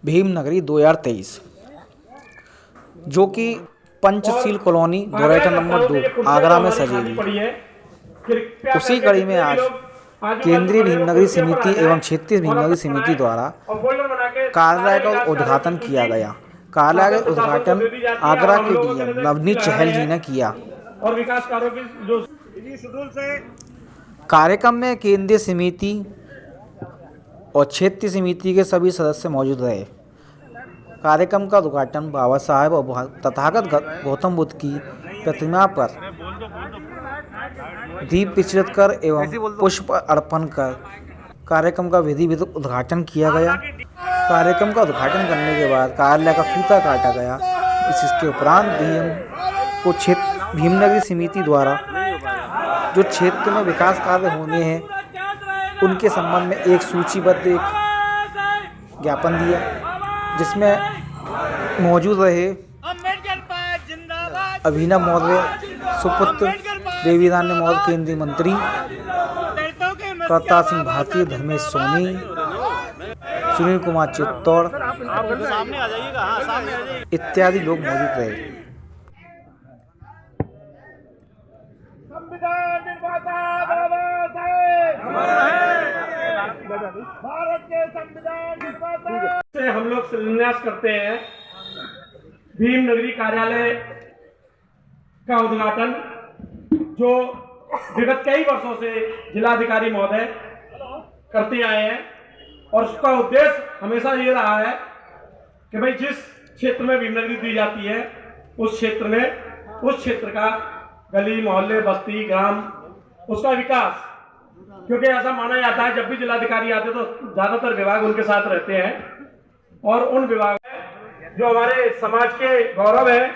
भीमनगरी 2023, जो कि Panchsheel colony दोरैटा number 2 Agra में सजेगी। उसी कड़ी में आज केंद्रीय भीमनगरी समिति एवं क्षेत्रीय भीमनगरी समिति द्वारा कार्यालय का उद्घाटन किया गया। कार्यालय का उद्घाटन आगरा के डीएम नवनीत चहल जी ने किया। और विकास कार्यों की जो कार्यक्रम में केंद्रीय समिति और क्षेत्रीय समिति के सभी सदस्य मौजूद रहे। कार्यक्रम का उद्घाटन बाबा साहेब और तथागत गौतम बुद्ध की प्रतिमा पर दीप प्रज्वलित कर एवं पुष्प अर्पण कर कार्यक्रम का विधिवत उद्घाटन किया गया। कार्यक्रम का उद्घाटन करने के बाद कार्यालय का फीता काटा गया। इसके उपरांत डीएम को भीमनगरी समिति द्वारा जो क्षेत्र में विकास कार्य होने हैं उनके संबंध में एक सूचीबद्ध एक ज्ञापन दिया, जिसमें मौजूद रहे अभिनव मौर्य, सुपुत्र देवीदान्य मौर्य केंद्रीय मंत्री, प्रताप सिंह भारती, धर्मेश सोनी, सुनील कुमार चित्तौड़ इत्यादि लोग मौजूद रहे। संविधान निर्माता बाबा साहेब, भारत के संविधान निर्माता से हम लोग शिलान्यास करते हैं। भीमनगरी कार्यालय का उद्घाटन जो विगत कई वर्षों से जिलाधिकारी महोदय करते आए हैं, और उसका उद्देश्य हमेशा ये रहा है कि भाई जिस क्षेत्र में भीमनगरी दी जाती है उस क्षेत्र का गली मोहल्ले बस्ती ग्राम उसका विकास, क्योंकि ऐसा माना जाता है जब भी जिलाधिकारी आते तो ज्यादातर विभाग उनके साथ रहते हैं, और उन विभाग जो हमारे समाज के गौरव है,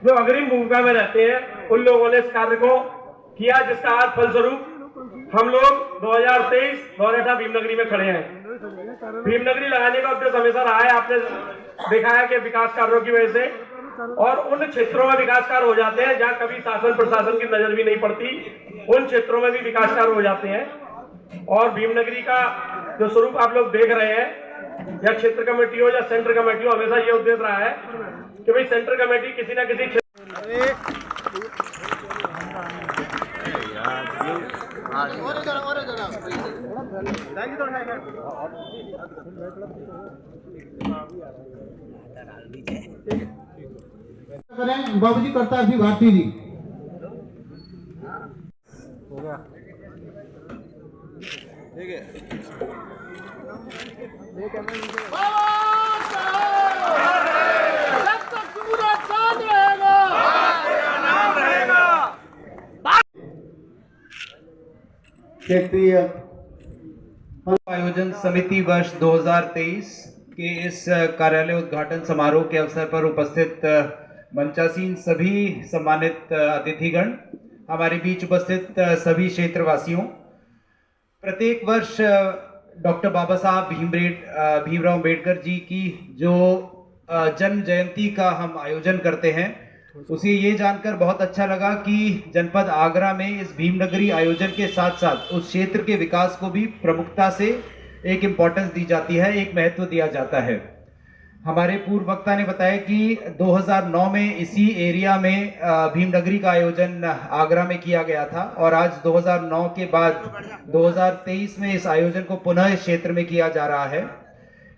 जो अग्रिम भूमिका में रहते हैं, उन लोगों ने इस कार्य को किया, जिसका आज फलस्वरूप हम लोग 2023 दोरैटा भीमनगरी में खड़े हैं। भीमनगरी लगाने का उद्देश्य हमेशा रहा है, आपने देखा है कि विकास कार्यों की वजह से और उन क्षेत्रों में विकास कार्य हो जाते हैं जहां कभी शासन प्रशासन की नजर भी नहीं पड़ती, उन क्षेत्रों में भी विकास कार्य हो जाते हैं। और भीमनगरी का जो स्वरूप आप लोग देख रहे हैं, या क्षेत्र कमेटी हो या सेंटर कमेटी हो, हमेशा ये उद्देश्य रहा है कि भाई सेंटर कमेटी किसी न किसी करें। बाबू जी करतार सिंह भारती जी हो गया, ठीक है। क्षेत्रीय आयोजन समिति वर्ष 2023 के इस कार्यालय उद्घाटन समारोह के अवसर पर उपस्थित मंचासीन सभी सम्मानित अतिथिगण, हमारे बीच उपस्थित सभी क्षेत्रवासियों, प्रत्येक वर्ष डॉक्टर बाबा साहब भीमराव अम्बेडकर जी की जो जन्म जयंती का हम आयोजन करते हैं, उसे ये जानकर बहुत अच्छा लगा कि जनपद आगरा में इस भीमनगरी आयोजन के साथ साथ उस क्षेत्र के विकास को भी प्रमुखता से एक इम्पोर्टेंस दी जाती है, एक महत्व दिया जाता है। हमारे पूर्व वक्ता ने बताया कि 2009 में इसी एरिया में भीमनगरी का आयोजन आगरा में किया गया था, और आज 2009 के बाद 2023 में इस आयोजन को पुनः इस क्षेत्र में किया जा रहा है।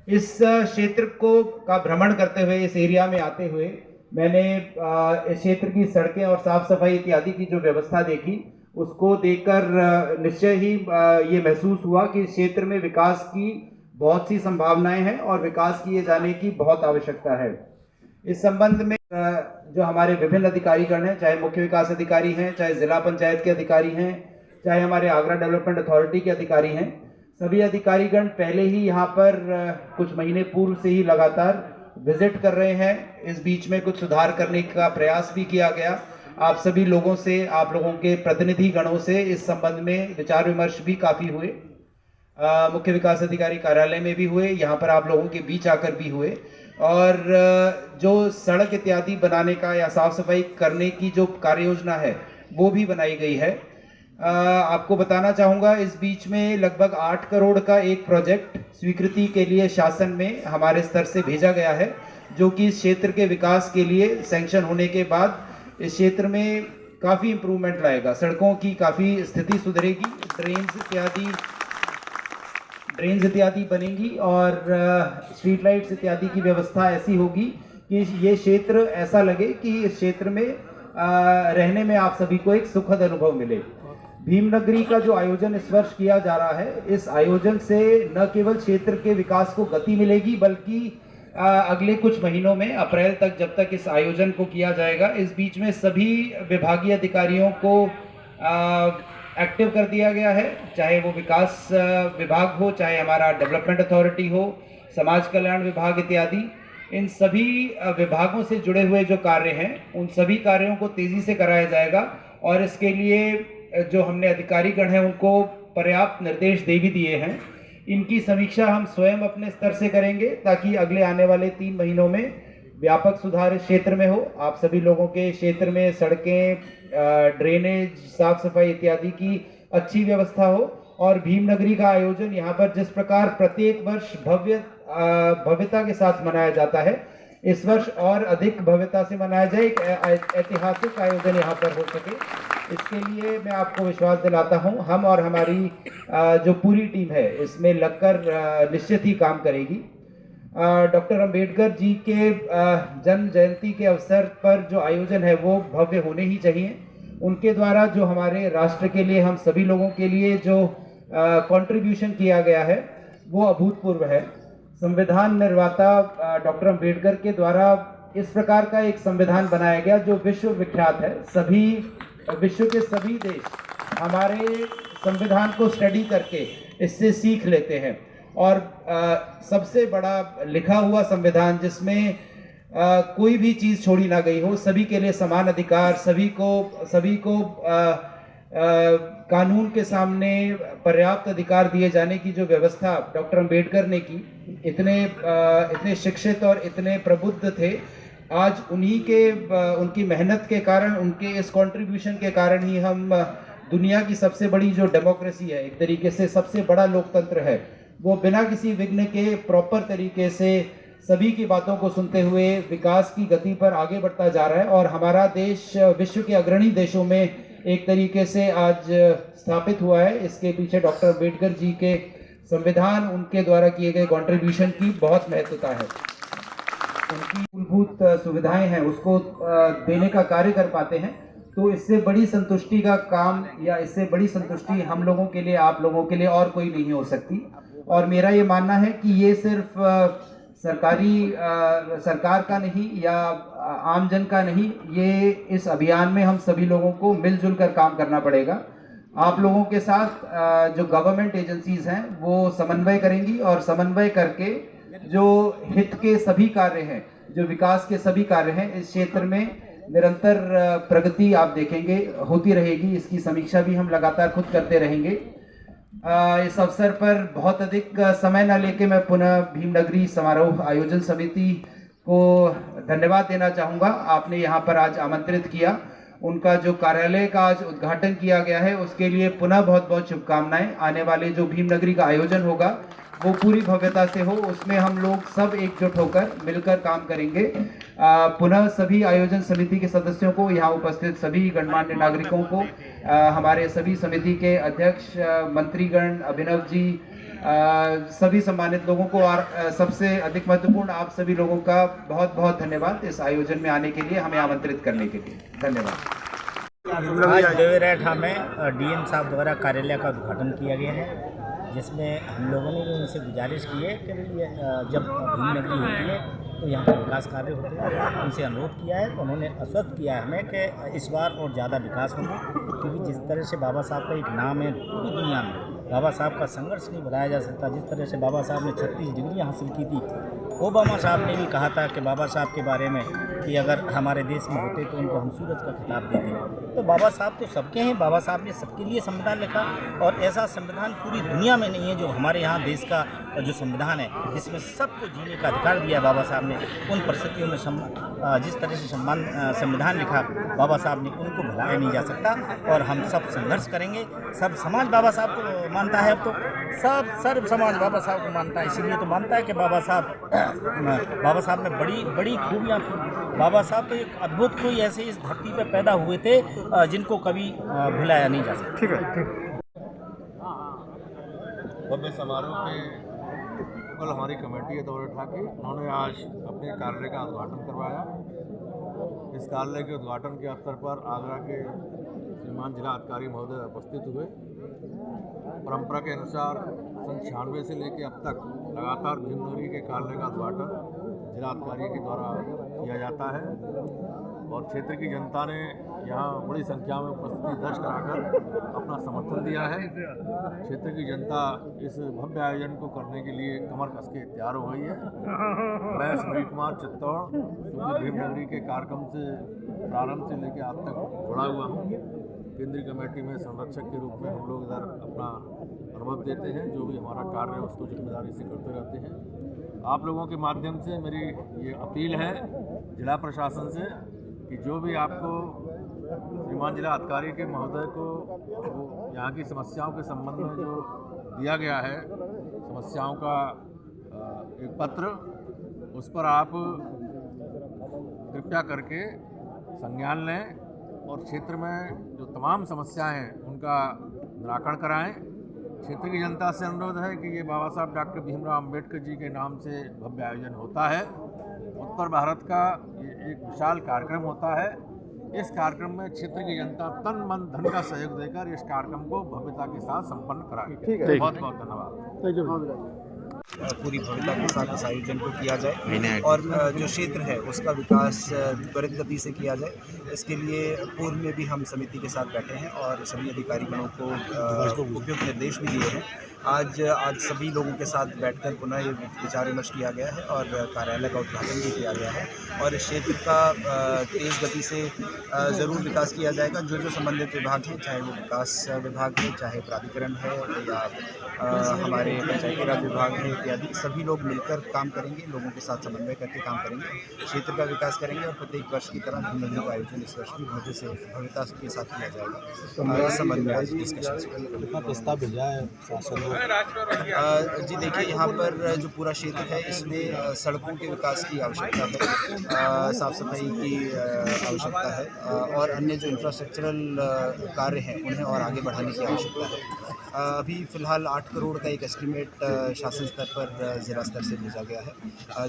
इस क्षेत्र का भ्रमण करते हुए, इस एरिया में आते हुए मैंने इस क्षेत्र की सड़कें और साफ सफाई इत्यादि की जो व्यवस्था देखी, उसको देखकर निश्चय ही ये महसूस हुआ कि इस क्षेत्र में विकास की बहुत सी संभावनाएं हैं और विकास किए जाने की बहुत आवश्यकता है। इस संबंध में जो हमारे विभिन्न अधिकारीगण हैं, चाहे मुख्य विकास अधिकारी हैं, चाहे जिला पंचायत के अधिकारी हैं, चाहे हमारे आगरा डेवलपमेंट अथॉरिटी के अधिकारी हैं, सभी अधिकारीगण पहले ही यहाँ पर कुछ महीने पूर्व से ही लगातार विजिट कर रहे हैं। इस बीच में कुछ सुधार करने का प्रयास भी किया गया। आप सभी लोगों से, आप लोगों के प्रतिनिधि गणों से इस संबंध में विचार विमर्श भी काफ़ी हुए। मुख्य विकास अधिकारी कार्यालय में भी हुए, यहाँ पर आप लोगों के बीच आकर भी हुए, और जो सड़क इत्यादि बनाने का या साफ सफाई करने की जो कार्य योजना है वो भी बनाई गई है। आपको बताना चाहूँगा, इस बीच में लगभग 8 करोड़ का एक प्रोजेक्ट स्वीकृति के लिए शासन में हमारे स्तर से भेजा गया है, जो कि इस क्षेत्र के विकास के लिए सैंक्शन होने के बाद इस क्षेत्र में काफ़ी इम्प्रूवमेंट लाएगा। सड़कों की काफ़ी स्थिति सुधरेगी, ड्रेन्स इत्यादि बनेंगी और स्ट्रीट लाइट्स इत्यादि की व्यवस्था ऐसी होगी कि ये क्षेत्र ऐसा लगे कि इस क्षेत्र में रहने में आप सभी को एक सुखद अनुभव मिले। भीमनगरी का जो आयोजन इस वर्ष किया जा रहा है, इस आयोजन से न केवल क्षेत्र के विकास को गति मिलेगी, बल्कि अगले कुछ महीनों में अप्रैल तक, जब तक इस आयोजन को किया जाएगा, इस बीच में सभी विभागीय अधिकारियों को एक्टिव कर दिया गया है, चाहे वो विकास विभाग हो, चाहे हमारा डेवलपमेंट अथॉरिटी हो, समाज कल्याण विभाग इत्यादि। इन सभी विभागों से जुड़े हुए जो कार्य हैं, उन सभी कार्यों को तेज़ी से कराया जाएगा और इसके लिए जो हमने अधिकारीगण हैं उनको पर्याप्त निर्देश दे भी दिए हैं। इनकी समीक्षा हम स्वयं अपने स्तर से करेंगे ताकि अगले आने वाले 3 महीनों में व्यापक सुधार इस क्षेत्र में हो। आप सभी लोगों के क्षेत्र में सड़कें, ड्रेनेज, साफ सफाई इत्यादि की अच्छी व्यवस्था हो और भीमनगरी का आयोजन यहाँ पर जिस प्रकार प्रत्येक वर्ष भव्यता के साथ मनाया जाता है, इस वर्ष और अधिक भव्यता से मनाया जाए, एक ऐतिहासिक आयोजन यहाँ पर हो सके, इसके लिए मैं आपको विश्वास दिलाता हूँ। हम और हमारी जो पूरी टीम है इसमें लगकर निश्चित ही काम करेगी। डॉक्टर अंबेडकर जी के जन्म जयंती के अवसर पर जो आयोजन है वो भव्य होने ही चाहिए। उनके द्वारा जो हमारे राष्ट्र के लिए, हम सभी लोगों के लिए जो कंट्रीब्यूशन किया गया है वो अभूतपूर्व है। संविधान निर्माता डॉक्टर अंबेडकर के द्वारा इस प्रकार का एक संविधान बनाया गया जो विश्व विख्यात है। विश्व के सभी देश हमारे संविधान को स्टडी करके इससे सीख लेते हैं और सबसे बड़ा लिखा हुआ संविधान जिसमें कोई भी चीज़ छोड़ी ना गई हो, सभी के लिए समान अधिकार, सभी को कानून के सामने पर्याप्त अधिकार दिए जाने की जो व्यवस्था डॉक्टर अंबेडकर ने की, इतने शिक्षित और इतने प्रबुद्ध थे। आज उनकी मेहनत के कारण, उनके इस कंट्रीब्यूशन के कारण ही हम दुनिया की सबसे बड़ी जो डेमोक्रेसी है, एक तरीके से सबसे बड़ा लोकतंत्र है, वो बिना किसी विघ्न के प्रॉपर तरीके से सभी की बातों को सुनते हुए विकास की गति पर आगे बढ़ता जा रहा है और हमारा देश विश्व के अग्रणी देशों में एक तरीके से आज स्थापित हुआ है। इसके पीछे डॉक्टर अंबेडकर जी के संविधान, उनके द्वारा किए गए कंट्रीब्यूशन की बहुत महत्वता है। उनकी मूलभूत सुविधाएं हैं उसको देने का कार्य कर पाते हैं, तो इससे बड़ी संतुष्टि का काम या इससे बड़ी संतुष्टि हम लोगों के लिए, आप लोगों के लिए और कोई नहीं हो सकती। और मेरा ये मानना है कि ये सिर्फ सरकार का नहीं या आमजन का नहीं, ये इस अभियान में हम सभी लोगों को मिलजुल कर काम करना पड़ेगा। आप लोगों के साथ जो गवर्नमेंट एजेंसीज हैं वो समन्वय करेंगी और समन्वय करके जो हित के सभी कार्य हैं, जो विकास के सभी कार्य हैं, इस क्षेत्र में निरंतर प्रगति आप देखेंगे होती रहेगी। इसकी समीक्षा भी हम लगातार खुद करते रहेंगे। इस अवसर पर बहुत अधिक समय न लेके मैं पुनः भीमनगरी समारोह आयोजन समिति को धन्यवाद देना चाहूँगा। आपने यहाँ पर आज आमंत्रित किया, उनका जो कार्यालय का आज उद्घाटन किया गया है उसके लिए पुनः बहुत बहुत शुभकामनाएं। आने वाले जो भीमनगरी का आयोजन होगा वो पूरी भव्यता से हो, उसमें हम लोग सब एकजुट होकर मिलकर काम करेंगे। पुनः सभी आयोजन समिति के सदस्यों को, यहाँ उपस्थित सभी गणमान्य नागरिकों को, हमारे सभी समिति के अध्यक्ष, मंत्रीगण, अभिनव जी, सभी सम्मानित लोगों को और सबसे अधिक महत्वपूर्ण आप सभी लोगों का बहुत बहुत धन्यवाद इस आयोजन में आने के लिए, हमें आमंत्रित करने के लिए। धन्यवाद। आज देवराठा में डीएम साहब द्वारा कार्यालय का उद्घाटन किया गया है, जिसमें हम लोगों ने उनसे गुजारिश की है कि जब भीमनगरी होती है तो यहाँ पर विकास कार्य होते हैं। उनसे अनुरोध किया है तो उन्होंने आश्वस्त किया है हमें कि इस बार और ज़्यादा विकास होगा, क्योंकि जिस तरह से बाबा साहब का एक नाम है पूरी दुनिया में, बाबा साहब का संघर्ष नहीं बढ़ाया जा सकता। जिस तरह से बाबा साहब ने 36 डिग्री हासिल की थी, ओबामा साहब ने भी कहा था कि बाबा साहब के बारे में कि अगर हमारे देश में होते तो उनको हम सूरज का खिताब देते। तो बाबा साहब तो सबके हैं, बाबा साहब ने सबके लिए संविधान लिखा और ऐसा संविधान पूरी दुनिया में नहीं है जो हमारे यहाँ देश का जो संविधान है जिसमें सबको जीने का अधिकार दिया बाबा साहब ने। उन परिस्थितियों में जिस तरह से संविधान लिखा बाबा साहब ने, उनको भुलाया नहीं जा सकता और हम सब संघर्ष करेंगे। सब समाज बाबा साहब को मानता है, अब तो सब सर्व समाज बाबा साहब को मानता है, इसीलिए तो मानता है कि बाबा साहब में बड़ी बड़ी खूबियाँ थी। बाबा साहब तो एक अद्भुत कोई ऐसे इस धरती पर पैदा हुए थे जिनको कभी भुलाया नहीं जा सकता। ठीक है, ठीक। भव्य समारोह के कल हमारी कमेटी के दौरे उठा के उन्होंने आज अपने कार्यालय का उद्घाटन करवाया। इस कार्यालय के उद्घाटन के अवसर पर आगरा के श्रीमान जिला अधिकारी महोदय उपस्थित हुए। परंपरा के अनुसार सन 96 से लेकर अब तक लगातार भीमनगरी के कार्यालय का उद्घाटन जिला अधिकारी के द्वारा किया जाता है और क्षेत्र की जनता ने यहाँ बड़ी संख्या में उपस्थिति दर्ज कराकर अपना समर्थन दिया है। क्षेत्र की जनता इस भव्य आयोजन को करने के लिए कमर कस के तैयार हो गई है। मैं सुनील कुमार चित्तौड़ क्योंकि भीमनगरी के कार्यक्रम से प्रारंभ से लेकर आज तक जुड़ा हुआ हूँ। केंद्रीय कमेटी में संरक्षक के रूप में हम लोग इधर अपना अनुभव देते हैं, जो भी हमारा कार्य है उसको जिम्मेदारी से करते रहते हैं। आप लोगों के माध्यम से मेरी ये अपील है जिला प्रशासन से कि जो भी आपको श्रीमान जिला अधिकारी के महोदय को यहाँ की समस्याओं के संबंध में जो दिया गया है समस्याओं का एक पत्र, उस पर आप कृपया करके संज्ञान लें और क्षेत्र में जो तमाम समस्याएं हैं उनका निराकरण कराएं। क्षेत्र की जनता से अनुरोध है कि ये बाबा साहब डॉक्टर भीमराव अंबेडकर जी के नाम से भव्य आयोजन होता है। उत्तर भारत का ये एक विशाल कार्यक्रम होता है। इस कार्यक्रम में क्षेत्र की जनता तन मन धन का सहयोग देकर इस कार्यक्रम को भव्यता के साथ संपन्न कराएगी। बहुत बहुत धन्यवाद। पूरी भव्यता के साथ इस आयोजन को किया जाए और जो क्षेत्र है उसका विकास त्वरित गति से किया जाए। इसके लिए पूर्व में भी हम समिति के साथ बैठे हैं और सभी अधिकारी गणों को उपयुक्त निर्देश भी दिए हैं। आज सभी लोगों के साथ बैठकर पुनः ये विचार विमर्श किया गया है और कार्यालय का उद्घाटन भी किया गया है और इस क्षेत्र का तेज़ गति से ज़रूर विकास किया जाएगा। जो जो संबंधित विभाग हैं, चाहे वो विकास विभाग है, चाहे प्राधिकरण है या हमारे पंचायती राज विभाग है इत्यादि, सभी लोग मिलकर काम करेंगे, लोगों के साथ समन्वय करके काम करेंगे, क्षेत्र का विकास करेंगे और प्रत्येक वर्ष की तरह भीमनगरी का आयोजन इस वर्ष भी भव्यता के साथ किया जाएगा। इस संबंध में आज डिस्कशन कितना प्रस्ताव भेजा है शासन जी। देखिए, यहाँ पर जो पूरा क्षेत्र है इसमें सड़कों के विकास की आवश्यकता है, साफ सफाई की आवश्यकता है और अन्य जो इंफ्रास्ट्रक्चरल कार्य हैं उन्हें और आगे बढ़ाने की आवश्यकता है। अभी फ़िलहाल 8 करोड़ का एक एस्टीमेट शासन स्तर पर जिला स्तर से भेजा गया है,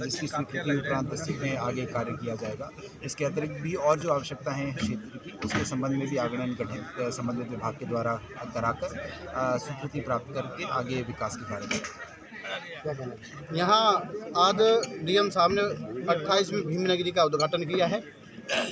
जिसकी स्वीकृति उपरांत में आगे कार्य किया जाएगा। इसके अतिरिक्त भी और जो आवश्यकता है क्षेत्र की, उसके संबंध में भी आगणन गठित संबंधित विभाग के द्वारा कराकर स्वीकृति प्राप्त करके आगे विकास के कार्य करें। यहाँ आज डीएम साहब ने 28वीं भीमनगरी का उद्घाटन किया है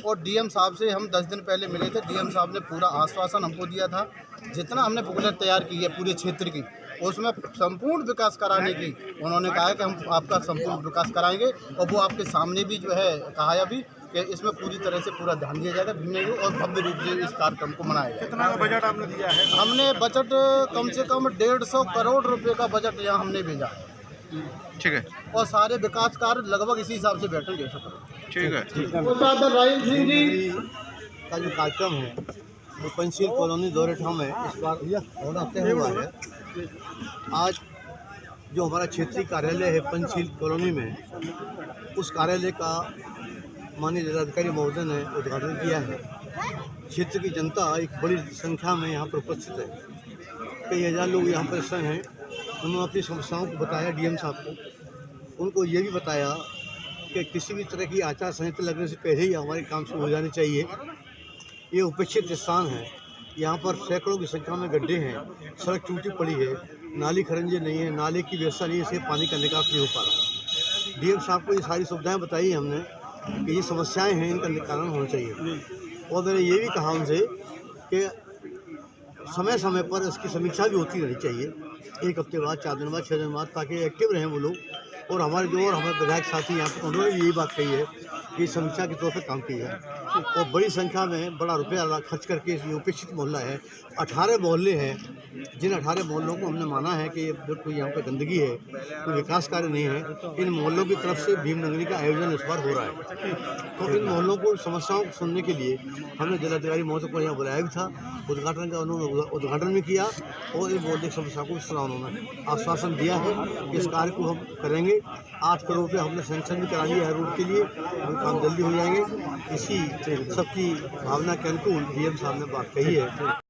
और डीएम साहब से हम 10 दिन पहले मिले थे। डीएम साहब ने पूरा आश्वासन हमको दिया था, जितना हमने बुकलेट तैयार की है पूरे क्षेत्र की, उसमें संपूर्ण विकास कराने की उन्होंने कहा है कि हम आपका संपूर्ण विकास कराएंगे और वो आपके सामने भी जो है कहा है अभी कि इसमें पूरी तरह से पूरा ध्यान दिया जाएगा भीमनगरी और भव्य रूप से इस कार्यक्रम को मनाएगा। कितना का बजट आपने दिया है? हमने बजट कम से कम 150 करोड़ रुपये का बजट यहाँ हमने भेजा है। ठीक है, और सारे विकास कार्य लगभग इसी हिसाब से बैठेंगे। ठीक है, ठीक है। राजेंद्र सिंह जी का जो कार्यक्रम है वो पंचशील कॉलोनी दौरेठाम में इस बार होना तय हुआ है। आज जो हमारा क्षेत्रीय कार्यालय है पंचशील कॉलोनी में, उस कार्यालय का माननीय जिलाधिकारी महोदय ने उद्घाटन किया है। क्षेत्र की जनता एक बड़ी संख्या में यहाँ पर उपस्थित है, कई हज़ार लोग यहाँ पर संग हैं। उन्होंने अपनी समस्याओं को बताया डीएम साहब को। उनको ये भी बताया कि किसी भी तरह की आचार संहिता लगने से पहले ही हमारे काम शुरू हो जाने चाहिए। ये उपेक्षित स्थान है, यहाँ पर सैकड़ों की संख्या में गड्ढे हैं, सड़क टूटी पड़ी है, नाली खरंजे नहीं है, नाले की व्यवस्था नहीं है, इससे पानी का निकास नहीं हो पा रहा। डीएम साहब को ये सारी सुविधाएं बताई हमने कि ये समस्याएं हैं, इनका निवारण होना चाहिए। और मैंने ये भी कहा उनसे कि समय समय पर इसकी समीक्षा भी होती रहनी चाहिए, 1 हफ्ते बाद, 4 दिन बाद, 6 दिन बाद, ताकि एक्टिव रहें वो लोग। और हमारे हमारे विधायक साथी यहाँ पर उन्होंने भी यही बात कही है की समीक्षा के तौर पर काम की है और बड़ी संख्या में बड़ा रुपया खर्च करके ये उपेक्षित मोहल्ला है। 18 मोहल्ले हैं, जिन 18 मोहल्लों को हमने माना है कि कोई यहाँ पर गंदगी है, कोई विकास कार्य नहीं है, इन मोहल्लों की तरफ से भीम नगरी का आयोजन इस बार हो रहा है। तो इन मोहल्लों को समस्याओं को सुनने के लिए हमने जिलाधिकारी महोदय को यहाँ बुलाया भी था। उद्घाटन का उन्होंने उद्घाटन भी किया और इन मोहल्ले की समस्या को सुना। उन्होंने आश्वासन दिया है कि इस कार्य को हम करेंगे। 8 करोड़ रुपये हमने सैंक्शन भी करा लिया है रोड के लिए, हम काम जल्दी हो जाएंगे। इसी सबकी भावना के अनुकूल डीएम साहब ने बात कही है।